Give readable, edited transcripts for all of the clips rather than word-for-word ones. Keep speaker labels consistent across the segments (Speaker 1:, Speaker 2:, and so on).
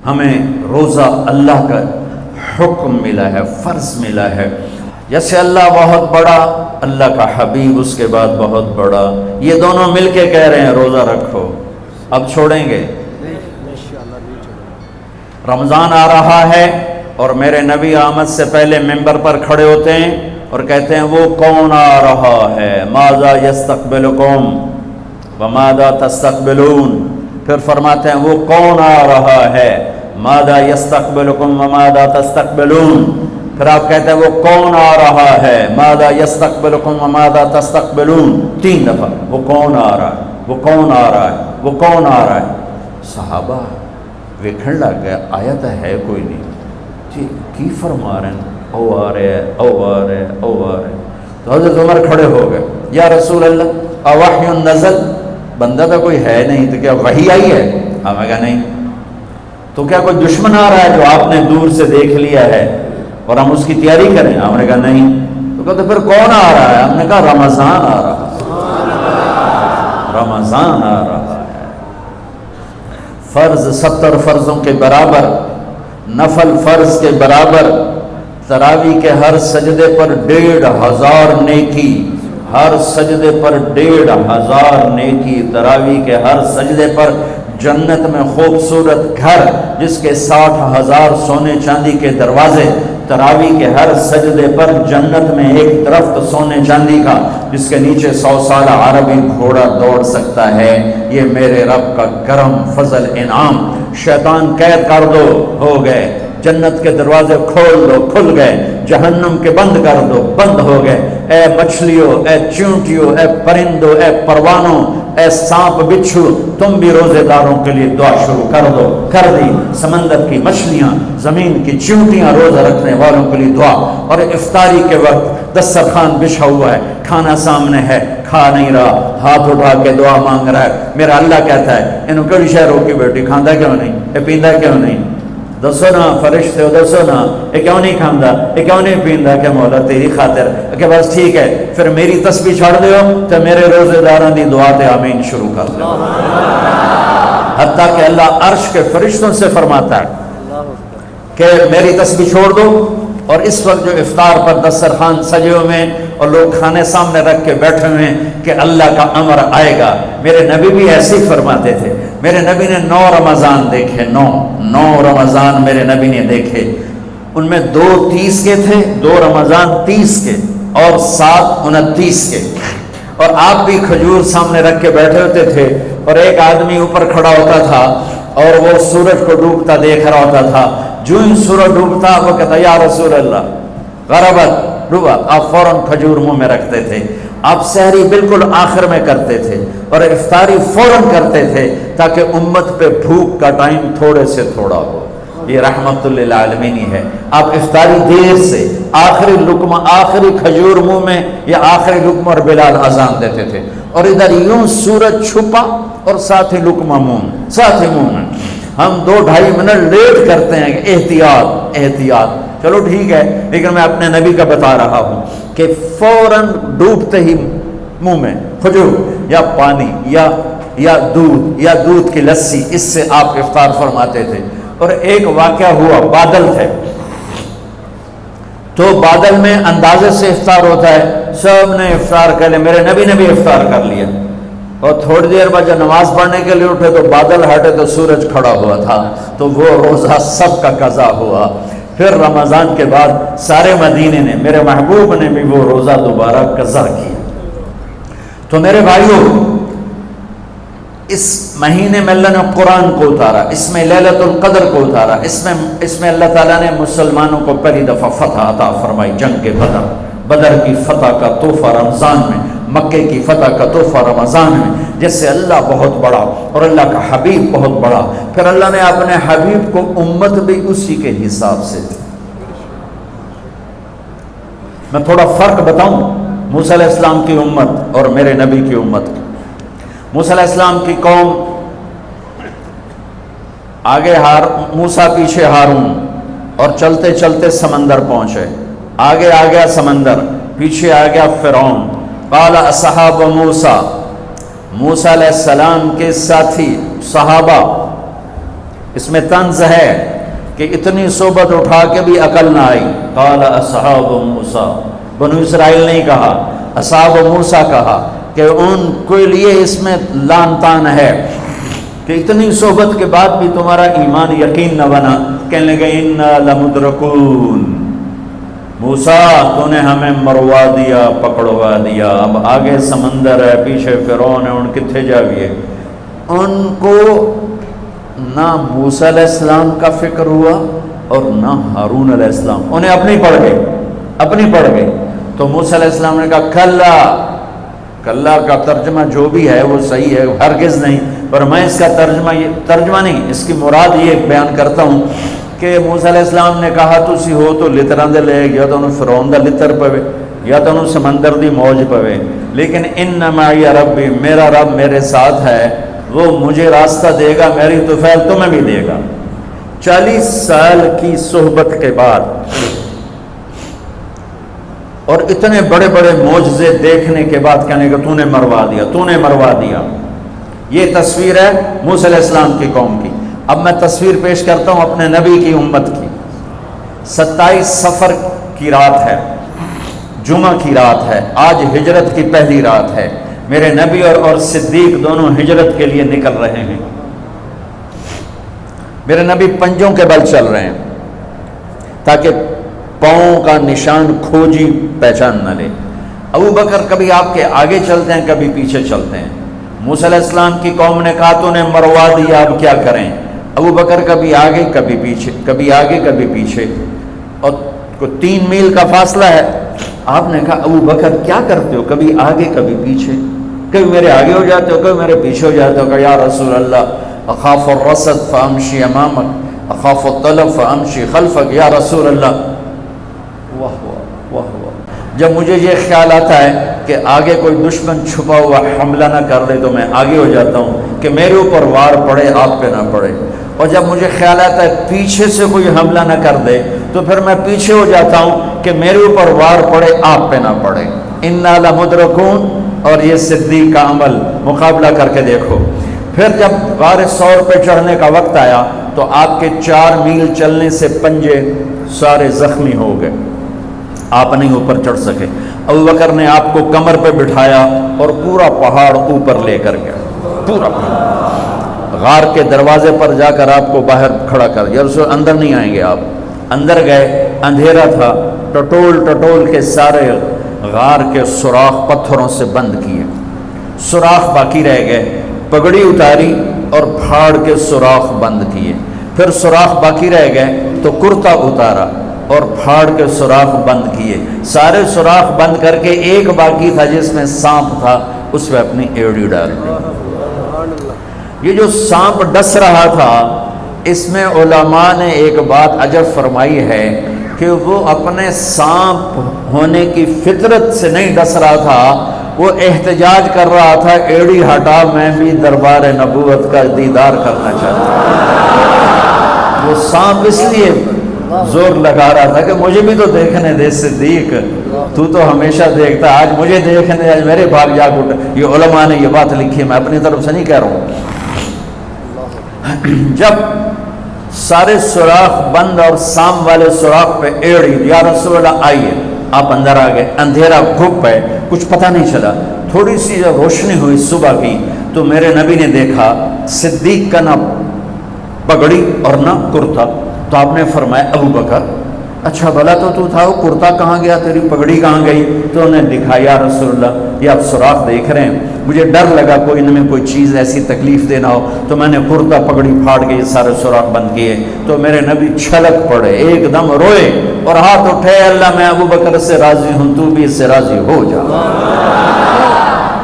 Speaker 1: ہمیں روزہ اللہ کا حکم ملا ہے، فرض ملا ہے. جیسے اللہ بہت بڑا، اللہ کا حبیب اس کے بعد بہت بڑا، یہ دونوں مل کے کہہ رہے ہیں روزہ رکھو. اب چھوڑیں گے؟ رمضان آ رہا ہے اور میرے نبی آمد سے پہلے ممبر پر کھڑے ہوتے ہیں اور کہتے ہیں وہ کون آ رہا ہے، ماذا یستقبلکم وماذا تستقبلون. پھر فرماتے ہیں وہ کون آ رہا ہے، ماذا یستقبلکم وماذا تستقبلون. پھر آپ کہتے ہیں وہ کون آ رہا ہے، ماذا یستقبلکم وماذا تستقبلون. 3 دفعہ وہ کون آ رہا ہے، وہ کون آ رہا ہے، وہ کون آ رہا ہے. صحابہ ویکھن لگ گیا آیت ہے کوئی نہیں جی کی فرما رہے ہیں، او آ رہے ہیں، او آ رہے ہیں، او آ رہے ہیں. تو حضرت عمر کھڑے ہو گئے، یا رسول اللہ اوحی نزل، بندہ تو کوئی ہے نہیں تو کیا وحی آئی ہے؟ ہم نے کہا نہیں. تو کیا کوئی دشمن آ رہا ہے جو آپ نے دور سے دیکھ لیا ہے اور ہم اس کی تیاری کریں؟ ہم نے کہا نہیں. تو کہتے پھر کون آ رہا ہے؟ ہم نے کہا رمضان آ رہا ہے، رمضان آ رہا ہے. فرض 70 فرضوں کے برابر، نفل فرض کے برابر. تراویح کے ہر سجدے پر 1500 نیکی، ہر سجدے پر 1500 نیکی. تراویح کے ہر سجدے پر جنت میں خوبصورت گھر جس کے 60,000 سونے چاندی کے دروازے. تراویح کے ہر سجدے پر جنت میں ایک درخت سونے چاندی کا جس کے نیچے 100 سالہ عربی گھوڑا دوڑ سکتا ہے. یہ میرے رب کا کرم، فضل، انعام. شیطان قید کر دو، ہو گئے. جنت کے دروازے کھول دو، کھل گئے. جہنم کے بند کر دو، بند ہو گئے. اے مچھلیوں، اے چونٹیوں، اے پرندوں، اے پروانوں، اے سانپ بچھو، تم بھی روزے داروں کے لیے دعا شروع کر دو. کر دی. سمندر کی مچھلیاں، زمین کی چونٹیاں، روزہ رکھنے والوں کے لیے دعا. اور افطاری کے وقت دسترخوان بچھا ہوا ہے، کھانا سامنے ہے، کھا نہیں رہا، ہاتھ اٹھا کے دعا مانگ رہا ہے. میرا اللہ کہتا ہے انہوں کیڑی شے روکی بیٹھی، کھاندا کیوں نہیں، اے پیندا کیوں نہیں؟ دسو نا فرشتے ہو، دسو نا یہ کیوں نہیں کھاندا، یہ کیوں نہیں پیندا؟ کہ مولا تیری خاطر. کہ بس ٹھیک ہے پھر میری تسبیح چھوڑ دیو تو میرے روزے داراں دی دعا تے آمین شروع کر دو. حتیٰ کہ اللہ عرش کے فرشتوں سے فرماتا ہے کہ میری تسبیح چھوڑ دو. اور اس وقت جو افطار پر دسترخوان سجے ہوئے ہیں اور لوگ کھانے سامنے رکھ کے بیٹھے ہوئے ہیں کہ اللہ کا امر آئے گا. میرے نبی بھی ایسے ہی فرماتے تھے. میرے نبی نے 9 رمضان دیکھے، 9 رمضان میرے نبی نے دیکھے. ان میں 2 30 کے تھے، 2 رمضان 30 کے اور 7 29 کے. اور آپ بھی کھجور سامنے رکھ کے بیٹھے ہوتے تھے اور ایک آدمی اوپر کھڑا ہوتا تھا اور وہ سورج کو ڈوبتا دیکھ رہا ہوتا تھا. جو ہی سورج ڈوبتا وہ کہتا یا رسول اللہ غربت ڈوبا، آپ فوراً کھجور منہ میں رکھتے تھے. آپ سحری بالکل آخر میں کرتے تھے اور افطاری فوراً کرتے تھے تاکہ امت پہ بھوک کا ٹائم تھوڑے سے تھوڑا ہو. یہ رحمت للعالمین ہے. آپ افطاری دیر سے، آخری لقمہ، آخری کھجور منہ میں یا آخری لقمہ، اور بلال اذان دیتے تھے اور ادھر یوں سورج چھپا اور ساتھ ہی لقمہ منہ، ساتھ ہی منہ میں. ہم 2-2.5 منٹ لیٹ کرتے ہیں کہ احتیاط احتیاط. چلو ٹھیک ہے، لیکن میں اپنے نبی کا بتا رہا ہوں کہ فوراً ڈوبتے ہی منہ میں کھجور یا پانی یا دودھ کی لسی، اس سے آپ افطار فرماتے تھے. اور ایک واقعہ ہوا، بادل تھے تو بادل میں اندازے سے افطار ہوتا ہے. سب نے افطار کر لیا، میرے نبی نے بھی افطار کر لیا. اور تھوڑی دیر بعد جب نماز پڑھنے کے لیے اٹھے تو بادل ہٹے تو سورج کھڑا ہوا تھا. تو وہ روزہ سب کا قضا ہوا. پھر رمضان کے بعد سارے مدینے نے، میرے محبوب نے بھی وہ روزہ دوبارہ قضا کیا. تو میرے بھائیوں، اس مہینے میں اللہ نے قرآن کو اتارا، اس میں لیلۃ القدر کو اتارا، اس میں اللہ تعالیٰ نے مسلمانوں کو پہلی دفعہ فتح عطا فرمائی. جنگ بدر کی فتح کا تحفہ رمضان میں، مکے کی فتح کا تحفہ رمضان میں. جس سے اللہ بہت بڑا اور اللہ کا حبیب بہت بڑا. پھر اللہ نے اپنے حبیب کو امت بھی اسی کے حساب سے دی. میں تھوڑا فرق بتاؤں موسیٰ علیہ السلام کی امت اور میرے نبی کی امت کی. موسیٰ علیہ السلام کی قوم آگے موسیٰ پیچھے ہارون، اور چلتے چلتے سمندر پہنچے. آگے آ گیا سمندر، پیچھے آ گیا فرعون. قال اصحاب موسیٰ، موسیٰ علیہ السلام کے ساتھی صحابہ اس میں طنز ہے کہ اتنی صحبت اٹھا کے بھی عقل نہ آئی. قال اصحاب موسیٰ، بنو اسرائیل نہیں کہا، اصحاب موسیٰ کہا، کہ ان کے لیے اس میں لان تان ہے کہ اتنی صحبت کے بعد بھی تمہارا ایمان یقین نہ بنا. کہنے لگے انا لمدرکون، موسیٰ تو نے ہمیں مروا دیا، پکڑوا دیا، اب آگے سمندر ہے، پیچھے فرعون ہے، ان کتھے جاویے. ان کو نہ موسیٰ علیہ السلام کا فکر ہوا اور نہ ہارون علیہ السلام، انہیں اپنی پڑ گئی. تو موسیٰ علیہ السلام نے کہا کلا، کلا کا ترجمہ جو بھی ہے وہ صحیح ہے، ہرگز نہیں، پر میں اس کا ترجمہ نہیں، اس کی مراد یہ بیان کرتا ہوں کہ موسیٰ علیہ السلام نے کہا تسی ہو تو لتراں دے لے، یا تو انہوں فرعون دا لتر پوے، یا تو انہوں سمندر دی موج پوے، لیکن ان معی ربی، میرا رب میرے ساتھ ہے، وہ مجھے راستہ دے گا، میری طفیل تمہیں بھی دے گا. 40 سال کی صحبت کے بعد اور اتنے بڑے بڑے معجزے دیکھنے کے بعد کہنے کہ تو نے مروا دیا. یہ تصویر ہے موسیٰ علیہ السلام کی قوم کی. اب میں تصویر پیش کرتا ہوں اپنے نبی کی امت کی. 27 صفر کی رات ہے، جمعہ کی رات ہے، آج ہجرت کی پہلی رات ہے. میرے نبی اور صدیق دونوں ہجرت کے لیے نکل رہے ہیں. میرے نبی پنجوں کے بل چل رہے ہیں تاکہ پاؤں کا نشان کھوجی پہچان نہ لے. ابو بکر کبھی آپ کے آگے چلتے ہیں، کبھی پیچھے چلتے ہیں. موسیٰ علیہ السلام کی قوم نے کہا تو نے مروا دیا، اب کیا کریں. ابو بکر کبھی آگے کبھی پیچھے، کبھی آگے کبھی پیچھے، اور 3 میل کا فاصلہ ہے. آپ نے کہا ابو بکر کیا کرتے ہو، کبھی آگے کبھی پیچھے، کبھی میرے آگے ہو جاتے ہو، کبھی میرے پیچھے ہو جاتے ہو. کہ یا رسول اللہ اخاف الرصد فامشی امامک اخاف الطلب فامشی خلفک. یا رسول اللہ، واہ واہ واہ واہ، جب مجھے یہ خیال آتا ہے کہ آگے کوئی دشمن چھپا ہوا حملہ نہ کر لے تو میں آگے ہو جاتا ہوں کہ میرے اوپر وار پڑے، آپ پہ نہ پڑے. اور جب مجھے خیال آتا ہے پیچھے سے کوئی حملہ نہ کر دے تو پھر میں پیچھے ہو جاتا ہوں کہ میرے اوپر وار پڑے، آپ پہ نہ پڑے. انا لمدرکون. اور یہ صدیق کا عمل مقابلہ کر کے دیکھو. پھر جب غار ثور پہ چڑھنے کا وقت آیا تو آپ کے 4 میل چلنے سے پنجے سارے زخمی ہو گئے، آپ نہیں اوپر چڑھ سکے. ابو بکر نے آپ کو کمر پہ بٹھایا اور پورا پہاڑ اوپر لے کر گیا، پورا پہاڑ. غار کے دروازے پر جا کر آپ کو باہر کھڑا کر دیا. رسول اندر نہیں آئیں گے. آپ اندر گئے، اندھیرا تھا، ٹٹول کے سارے غار کے سوراخ پتھروں سے بند کیے، سوراخ باقی رہ گئے. پگڑی اتاری اور پھاڑ کے سوراخ بند کیے. پھر سوراخ باقی رہ گئے تو کرتا اتارا اور پھاڑ کے سوراخ بند کیے. سارے سوراخ بند کر کے ایک باقی تھا جس میں سانپ تھا، اس میں اپنی ایڑی ڈال دی. یہ جو سانپ ڈس رہا تھا، اس میں علماء نے ایک بات عجب فرمائی ہے کہ وہ اپنے سانپ ہونے کی فطرت سے نہیں ڈس رہا تھا، وہ احتجاج کر رہا تھا ایڑی ہٹا، میں بھی دربار نبوت کا دیدار کرنا چاہتا ہوں. وہ سانپ اس لیے زور لگا رہا تھا کہ مجھے بھی تو دیکھنے دے صدیق، تو ہمیشہ دیکھتا، آج مجھے دیکھنے، آج میرے بھاگ جاگ اٹھے. یہ علماء نے یہ بات لکھی، میں اپنی طرف سے نہیں کہہ رہا ہوں. جب سارے سوراخ بند اور سام والے سوراخ پہ ایڑی، یا رسول اللہ آئیے. آپ اندر آ گئے. اندھیرا گھپ ہے، کچھ پتہ نہیں چلا. تھوڑی سی جب روشنی ہوئی صبح کی تو میرے نبی نے دیکھا صدیق کا نہ پگڑی اور نہ کرتا. تو آپ نے فرمایا ابو بکر اچھا بھلا تو تھا، وہ کرتا کہاں گیا، تیری پگڑی کہاں گئی؟ تو انہوں نے دکھایا یا رسول اللہ یہ آپ سوراخ دیکھ رہے ہیں، مجھے ڈر لگا کوئی ان میں کوئی چیز ایسی تکلیف دینا ہو، تو میں نے کرتا پگڑی پھاڑ کے یہ سارے سوراخ بند کیے. تو میرے نبی چھلک پڑے، ایک دم روئے اور ہاتھ اٹھے، اللہ میں ابو بکر سے راضی ہوں، تو بھی اس سے راضی ہو جا،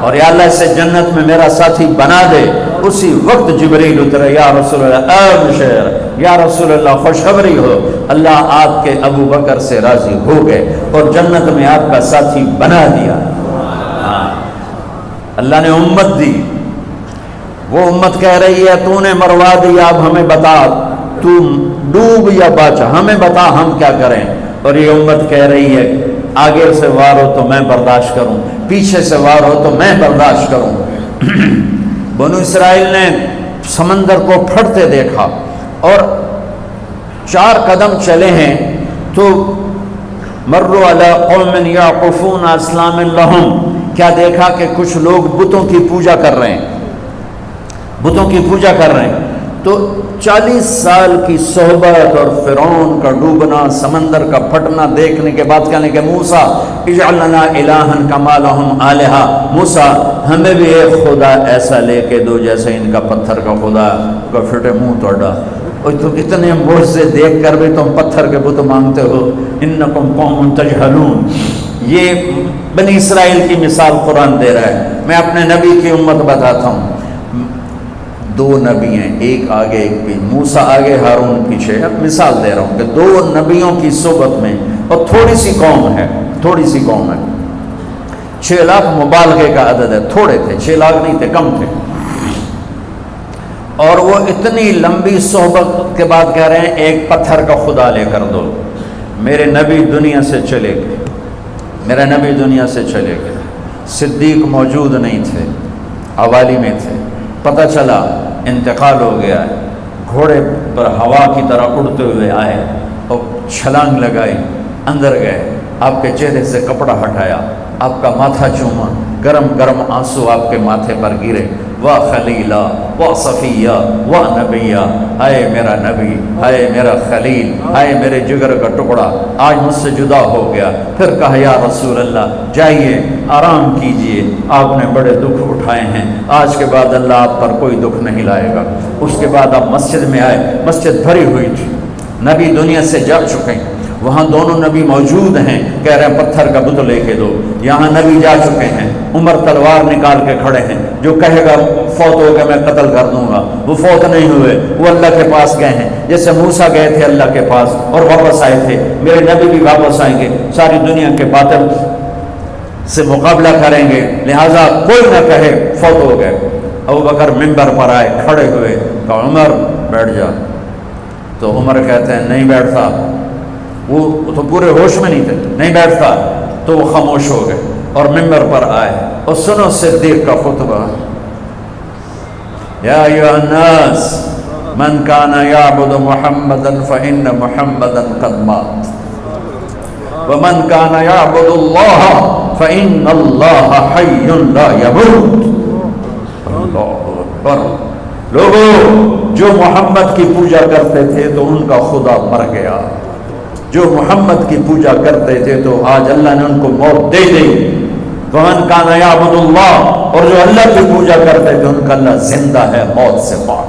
Speaker 1: اور یا اللہ اسے جنت میں میرا ساتھی بنا دے. اسی وقت جبریل اترے، یا رسول اللہ ابشر، یا رسول اللہ خوشخبری ہو، اللہ آپ کے ابو بکر سے راضی ہو گئے اور جنت میں آپ کا ساتھی بنا دیا. اللہ نے امت دی، وہ امت کہہ رہی ہے تو نے مروا دیا، اب ہمیں بتا تو ڈوب یا بچ، ہمیں بتا ہم کیا کریں. اور یہ امت کہہ رہی ہے آگے سے وار ہو تو میں برداشت کروں، پیچھے سے وار ہو تو میں برداشت کروں. بنو اسرائیل نے سمندر کو پھٹتے دیکھا، اور 4 قدم چلے ہیں تو مروا علی قوم یعقفون اصنام لہم، کیا دیکھا کہ کچھ لوگ بتوں کی پوجا کر رہے ہیں، بتوں کی پوجا کر رہے ہیں۔ تو 40 سال کی صحبت اور فرعون کا ڈوبنا، سمندر کا پھٹنا دیکھنے کے بعد کہنے کہ موسیٰ اجعل لنا الہا کما لہم آلہہ، موسیٰ ہمیں بھی ایک خدا ایسا لے کے دو جیسے ان کا پتھر کا خدا کا پھٹے منہ توڑا، اور تم اتنے معجزے دیکھ کر بھی تم پتھر کے بت مانگتے ہو، انکم قوم تجہلون۔ یہ بنی اسرائیل کی مثال قرآن دے رہا ہے۔ میں اپنے نبی کی امت بتاتا ہوں، 2 نبی ہیں، ایک آگے ایک پیچھے، موسیٰ آگے ہارون پیچھے۔ اب مثال دے رہا ہوں کہ 2 نبیوں کی صحبت میں، اور تھوڑی سی قوم ہے، تھوڑی سی قوم ہے، 6 لاکھ مبالغے کا عدد ہے، تھوڑے تھے، 6 لاکھ نہیں تھے، کم تھے، اور وہ اتنی لمبی صحبت کے بعد کہہ رہے ہیں ایک پتھر کا خدا لے کر دو۔ میرے نبی دنیا سے چلے گئے، میرے نبی دنیا سے چلے گئے، صدیق موجود نہیں تھے، حوالی میں تھے، پتہ چلا انتقال ہو گیا ہے، گھوڑے پر ہوا کی طرح اڑتے ہوئے آئے اور چھلانگ لگائی، اندر گئے، آپ کے چہرے سے کپڑا ہٹایا، آپ کا ماتھا چوما، گرم گرم آنسو آپ کے ماتھے پر گرے، واہ خلیلہ واہ صفیہ واہ نبیہ، ہائے میرا نبی، ہائے میرا خلیل، ہائے میرے جگر کا ٹکڑا، آج مجھ سے جدا ہو گیا۔ پھر کہا یا رسول اللہ جائیے آرام کیجئے، آپ نے بڑے دکھ اٹھائے ہیں، آج کے بعد اللہ آپ پر کوئی دکھ نہیں لائے گا۔ اس کے بعد آپ مسجد میں آئے، مسجد بھری ہوئی تھی، نبی دنیا سے جا چکے ہیں، وہاں دونوں نبی موجود ہیں، کہہ رہے ہیں پتھر کا بت لے کے دو، یہاں نبی جا چکے ہیں، عمر تلوار نکال کے کھڑے ہیں، جو کہے گا فوت ہو گیا میں قتل کر دوں گا، وہ فوت نہیں ہوئے، وہ اللہ کے پاس گئے ہیں، جیسے موسیٰ گئے تھے اللہ کے پاس اور واپس آئے تھے، میرے نبی بھی واپس آئیں گے، ساری دنیا کے باطل سے مقابلہ کریں گے، لہٰذا کوئی نہ کہے فوت ہو گئے۔ ابو بکر منبر پر آئے، کھڑے ہوئے، کہا عمر بیٹھ جا، تو عمر کہتے ہیں نہیں بیٹھتا، وہ تو پورے ہوش میں نہیں تھے، نہیں بیٹھتا، تو وہ خاموش ہو گئے اور منبر پر آئے، اور سنو صدیق کا خطبہ، یا ایھا الناس من کان یعبد محمدا فإن محمدا قد مات ومن کان یعبد اللہ فإن اللہ حی لا یموت۔ اللہ اکبر۔ لوگوں جو محمد کی پوجا کرتے تھے تو ان کا خدا مر گیا، جو محمد کی پوجا کرتے تھے تو آج اللہ نے ان کو موت دے دی۔ وَمَنْ كَانَ يَعْبُدُ اللَّهَ، اور جو اللہ کی پوجا کرتے تھے ان کا اللہ زندہ ہے، موت سے پاک۔